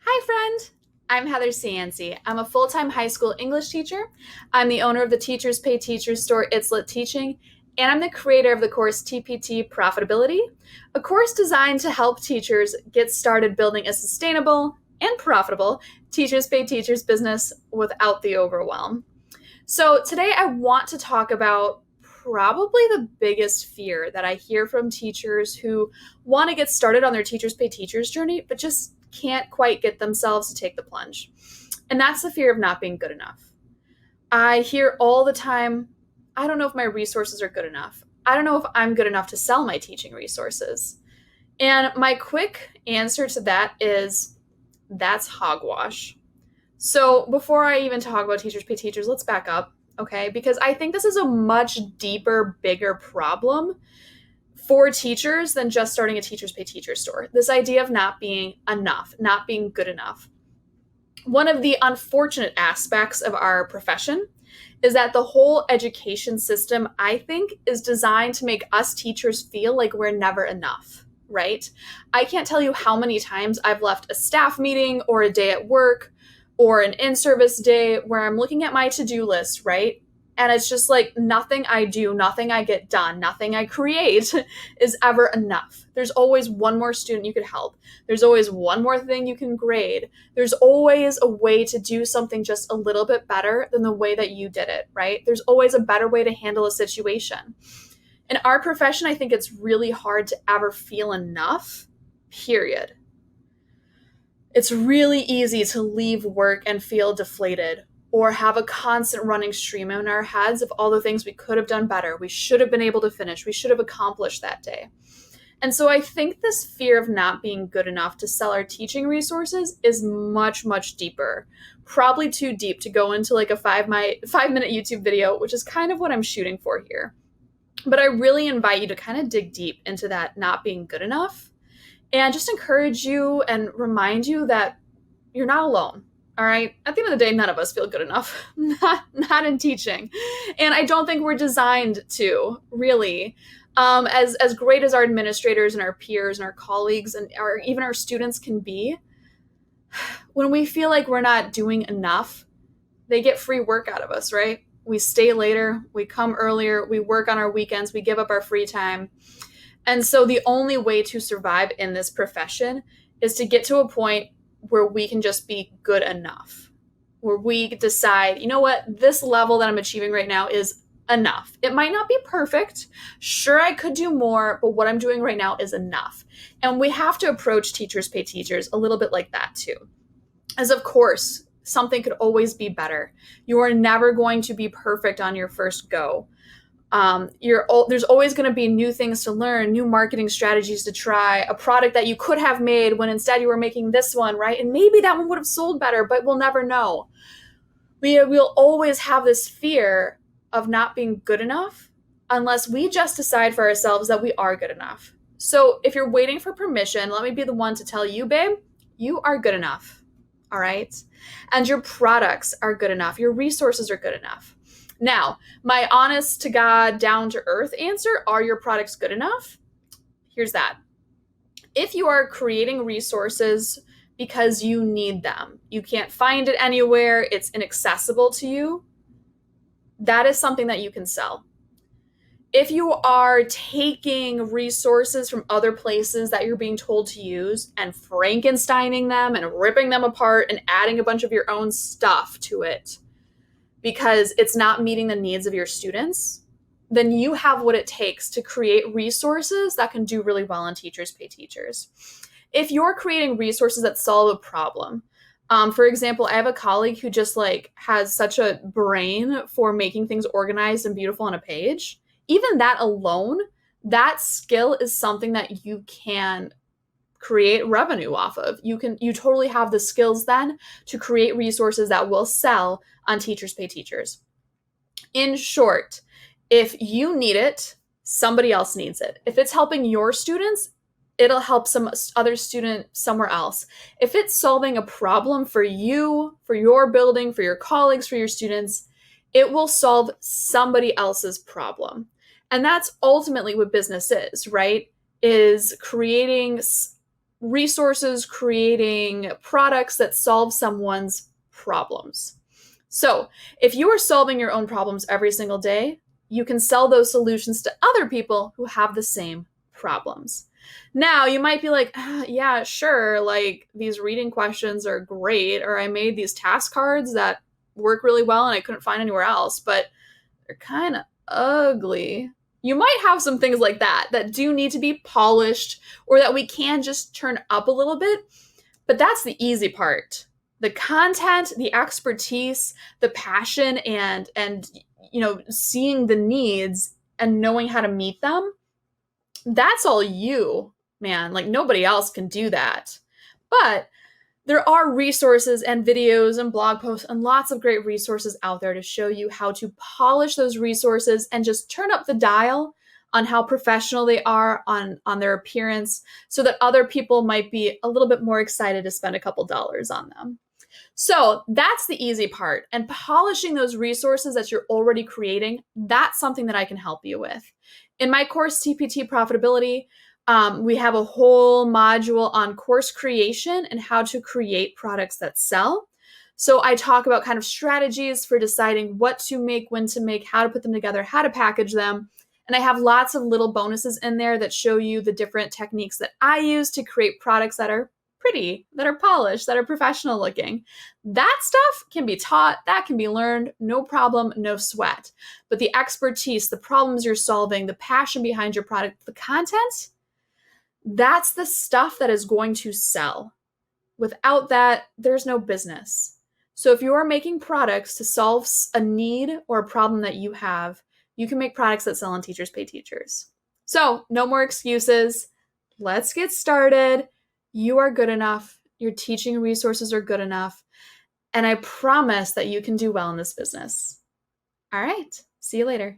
Hi, friend. I'm Heather Cianci. I'm a full-time high school English teacher. I'm the owner of the Teachers Pay Teachers store, It's Lit Teaching, and I'm the creator of the course TPT Profitability, a course designed to help teachers get started building a sustainable and profitable Teachers Pay Teachers business without the overwhelm. So today I want to talk about probably the biggest fear that I hear from teachers who want to get started on their Teachers Pay Teachers journey, but just can't quite get themselves to take the plunge. And that's the fear of not being good enough. I hear all the time, I don't know if my resources are good enough. I don't know if I'm good enough to sell my teaching resources. And my quick answer to that is that's hogwash. So before I even talk about Teachers Pay Teachers, let's back up, okay? Because I think this is a much deeper, bigger problem for teachers than just starting a Teachers Pay Teachers store. This idea of not being enough, not being good enough. One of the unfortunate aspects of our profession is that the whole education system, I think, is designed to make us teachers feel like we're never enough, right? I can't tell you how many times I've left a staff meeting or a day at work or an in-service day where I'm looking at my to-do list, right? And it's just like nothing I do, nothing I get done, nothing I create is ever enough. There's always one more student you could help. There's always one more thing you can grade. There's always a way to do something just a little bit better than the way that you did it, right? There's always a better way to handle a situation. In our profession, I think it's really hard to ever feel enough, period. It's really easy to leave work and feel deflated or have a constant running stream in our heads of all the things we could have done better, we should have been able to finish, we should have accomplished that day. And so I think this fear of not being good enough to sell our teaching resources is much, much deeper. Probably too deep to go into like a 5-minute YouTube video, which is kind of what I'm shooting for here. But I really invite you to kind of dig deep into that not being good enough and just encourage you and remind you that you're not alone. All right. At the end of the day, none of us feel good enough, not in teaching. And I don't think we're designed to, really. As great as our administrators and our peers and our colleagues and even our students can be, when we feel like we're not doing enough, they get free work out of us, right? We stay later, we come earlier, we work on our weekends, we give up our free time. And so the only way to survive in this profession is to get to a point where we can just be good enough, where we decide, you know what, this level that I'm achieving right now is enough. It might not be perfect. Sure, I could do more, but what I'm doing right now is enough. And we have to approach Teachers Pay Teachers a little bit like that too. As of course, something could always be better. You are never going to be perfect on your first go. There's always going to be new things to learn, new marketing strategies to try, a product that you could have made when instead you were making this one, right? And maybe that one would have sold better, but we'll never know. We'll always have this fear of not being good enough unless we just decide for ourselves that we are good enough. So if you're waiting for permission, let me be the one to tell you, babe, you are good enough. All right. And your products are good enough. Your resources are good enough. Now, my honest to God, down to earth answer, are your products good enough? Here's that. If you are creating resources because you need them, you can't find it anywhere, it's inaccessible to you, that is something that you can sell. If you are taking resources from other places that you're being told to use and Frankensteining them and ripping them apart and adding a bunch of your own stuff to it because it's not meeting the needs of your students, then you have what it takes to create resources that can do really well on Teachers Pay Teachers. If you're creating resources that solve a problem, for example, I have a colleague who just has such a brain for making things organized and beautiful on a page. Even that alone, that skill is something that you can create revenue off of. You totally have the skills then to create resources that will sell on Teachers Pay Teachers. In short, if you need it, somebody else needs it. If it's helping your students, it'll help some other student somewhere else. If it's solving a problem for you, for your building, for your colleagues, for your students, it will solve somebody else's problem. And that's ultimately what business is, right? Is creating resources creating products that solve someone's problems. So, if you are solving your own problems every single day, you can sell those solutions to other people who have the same problems. Now, you might be like, yeah, sure, like these reading questions are great, or I made these task cards that work really well and I couldn't find anywhere else, but they're kind of ugly. You might have some things like that that do need to be polished or that we can just turn up a little bit, but that's the easy part. The content, the expertise, the passion and seeing the needs and knowing how to meet them, that's all you, man. Like nobody else can do that. But there are resources and videos and blog posts and lots of great resources out there to show you how to polish those resources and just turn up the dial on how professional they are on their appearance so that other people might be a little bit more excited to spend a couple dollars on them. So that's the easy part. And polishing those resources that you're already creating, that's something that I can help you with. In my course, TPT Profitability, we have a whole module on course creation and how to create products that sell. So I talk about kind of strategies for deciding what to make, when to make, how to put them together, how to package them. And I have lots of little bonuses in there that show you the different techniques that I use to create products that are pretty, that are polished, that are professional looking. That stuff can be taught, that can be learned, no problem, no sweat. But the expertise, the problems you're solving, the passion behind your product, the content, that's the stuff that is going to sell. Without that, there's no business. So if you are making products to solve a need or a problem that you have, you can make products that sell on Teachers Pay Teachers. So no more excuses. Let's get started. You are good enough. Your teaching resources are good enough. And I promise that you can do well in this business. All right. See you later.